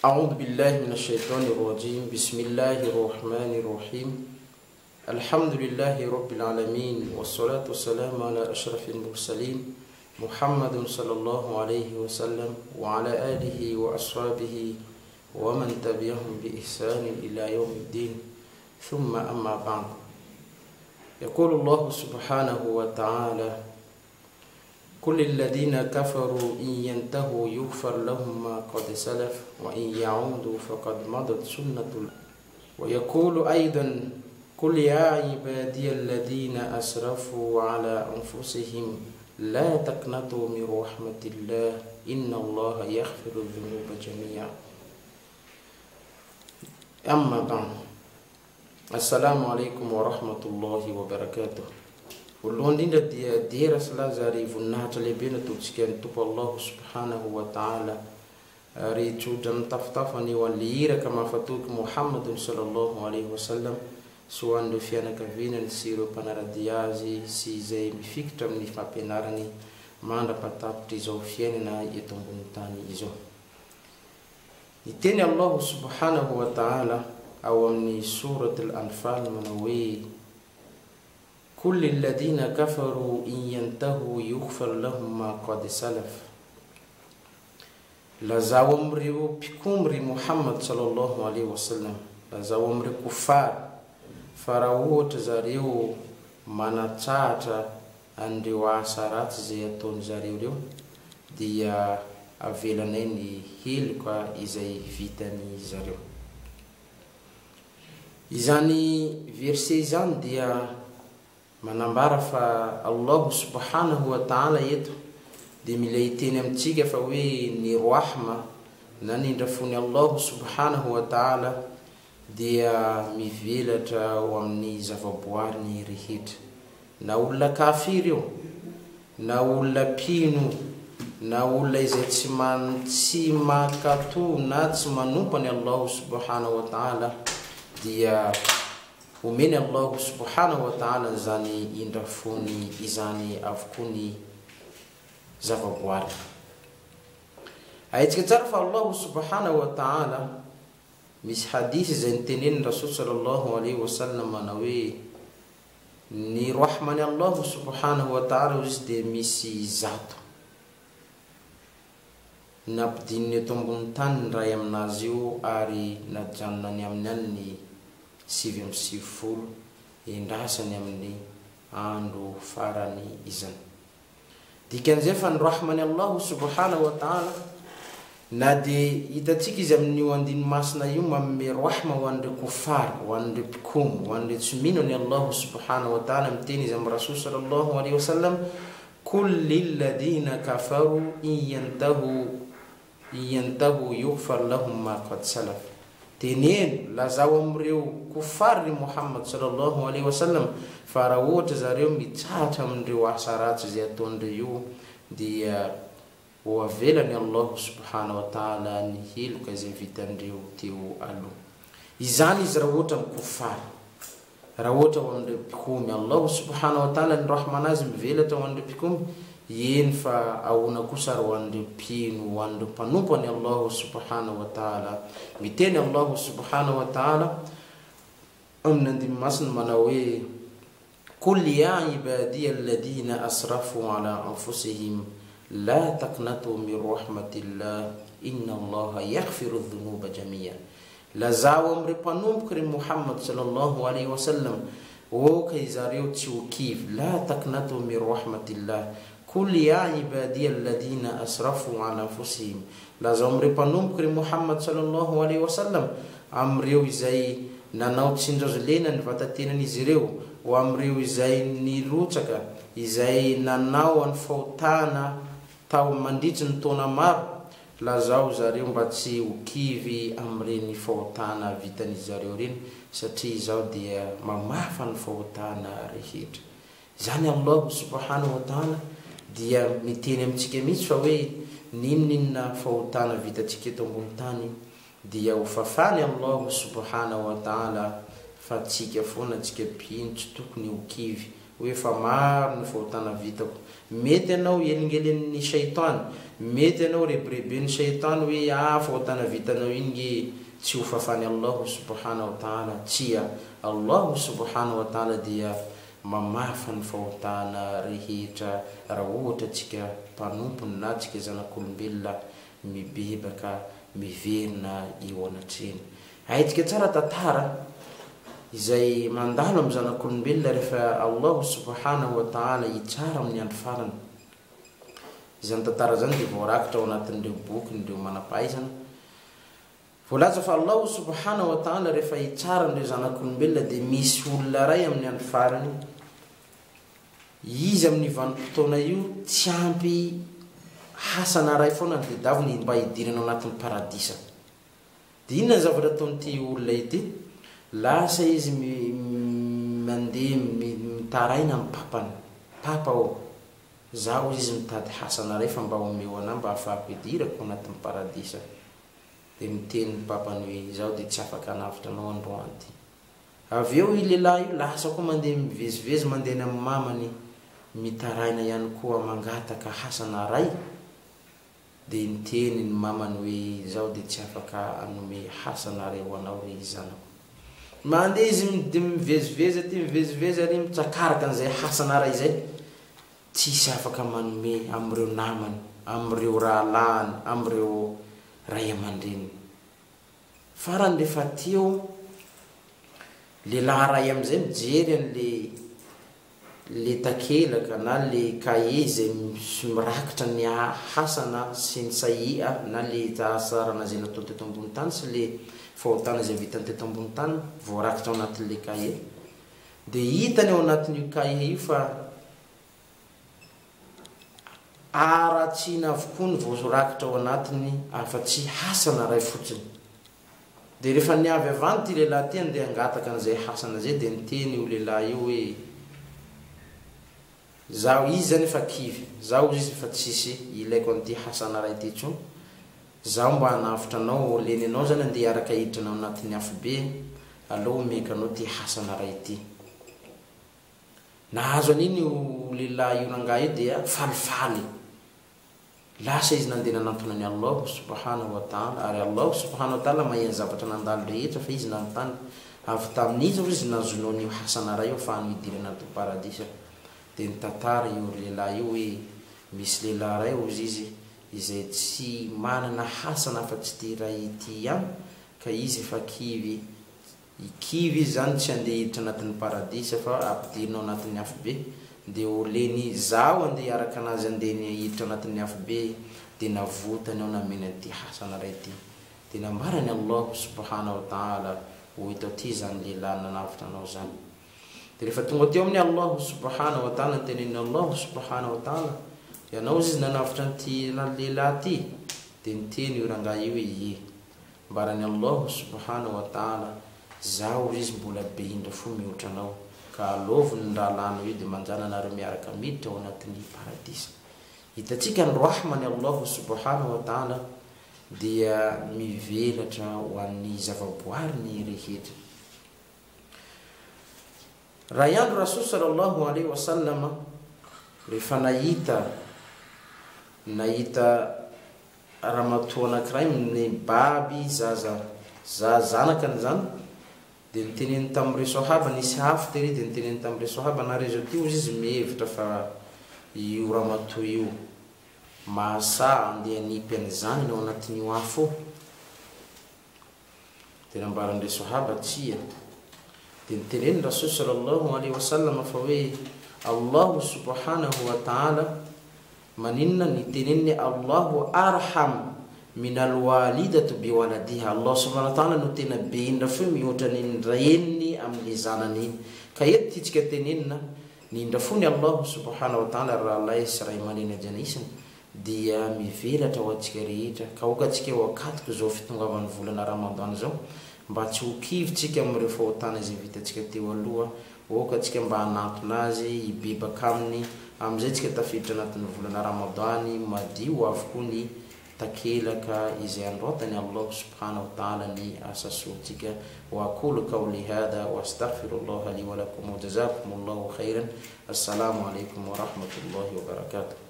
أعوذ بالله من الشيطان الرجيم بسم الله الرحمن الرحيم الحمد لله رب العالمين والصلاة والسلام على أشرف المرسلين محمد صلى الله عليه وسلم وعلى آله وأصحابه ومن تبعهم بإحسان إلى يوم الدين ثم أما بعد يقول الله سبحانه وتعالى كل الذين كفروا إن ينتهوا يغفر لهم ما قد سلف وإن يعودوا فقد مضت سنة الله. ويقول أيضا قل يا عبادي الذين أسرفوا على أنفسهم لا تقنطوا من رحمة الله إن الله يغفر الذنوب جميعا. أما بعد السلام عليكم ورحمة الله وبركاته. Voalohany indrindra dia dera sy laza ary voninahitra lehibe nataontsika ny Tompo Allah subhanahu wa ta'ala ary tsotra mitafitafany eo an'le iraka mahafatoky Muhammadun sallallahu alaihi wasallam sy ho an'ireo fianakavianany sy ireo mpanaradia azy sy izay mifikitra amin'ny fampianarany mandra-patapitra izao fiainana eto ambony tany izao. Ny teny Allah subhanahu wa ta'ala ao amin'ny surat al-Anfal manao hoe كل الذين كفروا إن ينتهوا يغفر لهم ما قد سلف. Lazao amreo mpikomry Muhammad sallallahu alaihi wasallam, lazao amreo kufar fa raha ohatra zareo manatrahatra an'ireo asa ratsy izay ataony zareo reo dia avelanay ny heloka izay vitany zareo. Izany verset izany dia manambara fa Allah subhanahu wa ta'ala eto dia mila hiteny amintsika fa hoe ny rahma na ny indrafony Allah subhanahu wa ta'ala dia mivelatra ao amin'ny zavaboary rehetra, na olona kafir eo, na olona pino, na olona izay tsy makato na tsy manompa ny Allah subhanahu wa ta'ala dia omeny Allah subhanahu wa ta'ala zany indrafony izany avokoa ny zavaboary. Aitsika tsara fa Allah subhanahu wa ta'ala misy hadith izay nitenen'ny Rasul sallallahu alaihi wasallam manao hoe ny rahmany Allah subhanahu wa ta'ala izy dia misy zato nampidininy eto ambony tany ray aminazy io ary najanonany amin'ny any 770 endrasany amin'ny andro farany izany. Dikan'izay fa ny rahmany Allah subhanahu wa ta'ala na dia hitatsika izy amin'io andiny masina io manome rahma ho an'ireo kufar, ho an'ireo mpikomo, ho an'ireo tsy mino ny Allah subhanahu wa ta'ala miteny izy amin'ny Rasul sallallahu alaihi wasallam kul lilladhina kafaru in yantahu yughfar lahum ma qad salaf. Teneno lazao amreo kufar ny Muhammad sallallahu alaihi wasallam fa raha ohatra zareo mitrahatra amindreo asa ratsy izay ataondreo io dia ho avelany Allah subhanahu wa ta'ala ny heloka izay vitandreo teo aloha. Izany izy raha ohatra mikufar, raha ohatra ho an'ireo mpikomy Allah subhanahu wa ta'ala ny rahmanazy mivelatra ho an'ireo mpikomy, eny fa ahoana kosa ho an'ireo mpino, ho an'ireo mpanompany Allah subhanahu wa ta'ala. Miteny Allah subhanahu wa ta'ala amin'ny andimy masina manao hoe قل يا عبادي الذين أسرفوا على أنفسهم لا تقنطوا من رحمة الله إن الله يغفر الذنوب جميعا. Lazao amreo mpanompoka ry Muhammad sallallahu alaihi wasallam o ka zareo tsy ho kivy, la taqnatu min rahmatillah قل يا عبادي الذين أسرفوا على أنفسهم. Lazao amreo mpanompoka ry Muhammad sallallahu alaihi wasallam amreo izay nanao tsindrajolena ny vatatenan'izy ireo, ho amreo izay nirotsaka, izay nanao ny fahotana tao mandritry ny taona maro, lazao zareo mba tsy ho kivy amreny fahotana vitan'izy zareo reny satria izao dia mamafa ny fahotana rehetra. Zany Allah subhanahu wa ta'ala dia miteny amintsika mihitsy fa hoe ninona fahotana vitantsika eto ambony tany dia ho fafany Allah subhanahu wa ta'ala fa tsika foana tsika pino tsy tokony ho kivy hoe fa maro ny fahotana vitako. Mety anao elingelen'ny shaytan, mety anao rebireben'ny shaytan hoe fahotana vitanao iny tsy ho fafany Allah subhanahu wa ta'ala. Tsia Allah subhanahu wa ta'ala dia mamafa ny fahotana rehetra raha ohatra tsika mpanompony na tsika zanak'olombelona mibebaka miverina eo anatreny. Haitsika tsara tantara izay mandalo amin'ny zanak'olombelona rehefa Allah subhanahu wa ta'ala itsara amin'ny andro farany. Izany tantara zany dia voarakitra ao anatin'ireo boky ireo manam-pahaizana. Voalaza fa Allah subhanahu wa ta'ala rehefa itsara ireo zanak'olombelona dia misy olona ray amin'ny andro farany. Izy amin'ny vanim-potoana io tsy ampy hasana ray foana ny tedaviny mba hidirana ao anatin'ny paradisa. Dia inona ny zavatra ataon'ity olona ity? Lasa izy mandeha mitaraina amin'ny papany. Papa zaho izy mitady hasana ray fa mba omeo anahy mba ahafahako hidirako ao anatin'ny paradisa. Dia miteny ny papany hoe zaho dia tsy afaka hanavitra anao androany ty. Avy eo io lehilahy io lasa koa mandeha mivezivezy mandeha amin'ny mamany mitaraina ihany koa mangataka hasana ray. Dia niteny ny mamany hoe zaho dia tsy afaka hanome hasana ray ho anao ry zanako. Mandeha izy mivezivezy aty mivezivezy ary mitsakaraka an'izay hasana ray izay. Tsisy afaka manome amin'ireo namany, amin'ireo rahalahiny, amin'ireo ray aman-dreny. Farany rehefa teo lehilahy ray amin'izay mijery le takelaka na le kahier izay mirakitra ny hasana sy ny sahia na le tsarana izay natao teto ambony tany sy le fahotana izay vitany teto ambony tany voarakitra ao anatin'le kahier. Dia hitany ao anatin'io kahier io fa aratsiana avokoa ny voarakitra ao anatiny afa-tsy hasana ray fotsiny. Dia rehefa niavy avany ty lehilahy ty andeha hangataka an'izay hasana zay dia niteny io lehilahy io hoe zaho izy zany efa kivy, zaho izy efa tsisy ilaiko an'ity hasana ray ty intsony. Zaho mba hanavitra anao leny anao zany andeha araka hiditra anao anatin'ny afo be aleo omeka anao ty hasana ray ty. Nahazo an'iny io lehilahy io rangahy io dia falifaly. Lasa izy nandeha nanantona ny Allah subhanahu wa ta'ala, ary Allah subhanahu wa ta'ala mahay zavatra nandalo rehetra fa izy nanontany. Avy tamin'izy izy nazonoana io hasana ray io fa hidirana anaty paradisa. Dia nitantara io lehilahy io hoe misy lehilahy ray ozy izy izay tsy manana hasana afa-tsy ty ray ity ihany ka izy efa kivy. Kivy izy zany tsy andeha hiditra anatin'ny paradisa fa ampidirina ao anatin'ny afo be. Dia oleny zaho andeha araka anazy andeha hiditra anatin'ny afo be dia navotany ao namena ty hasana ray ty. Dia nambarany Allah subhanahu wa ta'ala ho ito ty zany lehilahy nanavitra anao zany. Dia rehefa tonga teo amin'ny Allah subhanahu wa ta'ala nitenen'ny Allah subhanahu wa ta'ala ianao izy nanavitra an'ity lehilahy ty. Dia niteny io rangahy io hoe ie. Mbarany Allah subhanahu wa ta'ala zaho izy mbola be indra fo mihoatra anao ka aloviny ny rahalana io dia manjana anareo miaraka miditra ao anatin'ny paradisa. Hitatsika ny rahmany Allah subhanahu wa ta'ala dia mivelatra ho an'ny zavaboary ny rehetra. Raha iandro Rasul sallallahu alaihi wasallam rehefa nahita ramatoa anankiray ny baby zanakany zany dia niteneny tamin'ireo sahaba nisy hafy tery dia niteneny tamin'ireo sahaba narezo ty ozy izy mihevitra fa io ramatoa io mahasa andeha nipy an'izany ao anatin'io afo. Dia nambaran'ireo sahaba tsia. Dia niteneny Rasul sallallahu alaihi wasallam fa hoe Allah subhanahu wa ta'ala maninona nitenenny Allahu arham min alwalidatu biwaladiha. Allah subhanahu wa ta'ala no tena be indra fo mihoatra ny reniny amin'ny zanany. Ka eto titsika tenenina ny indra fo ny Allah subhanahu wa ta'ala rahalay sy ray aman'eny ajanisany dia mivelatra ho antsika rehetra ka okantsika ho akatoko zao fitongavan'ny volana Ramadan zao mba tsy ho kivitsika amin'ireo fahotana izay vitantsika teo aloha. Okantsika mba hanantona azy hibebaka aminy amin'izay tsika tafiditra anatin'ny volana Ramadany madio avokoa ny takelaka izay androatany Allah subhanahu wa ta'ala ny asa soatsika. Wa aqulu qawli hadha wa astaghfirullaha li wa lakum wa jazakumullahu khairan. Assalamu alaikum wa rahmatullahi wa barakatuh.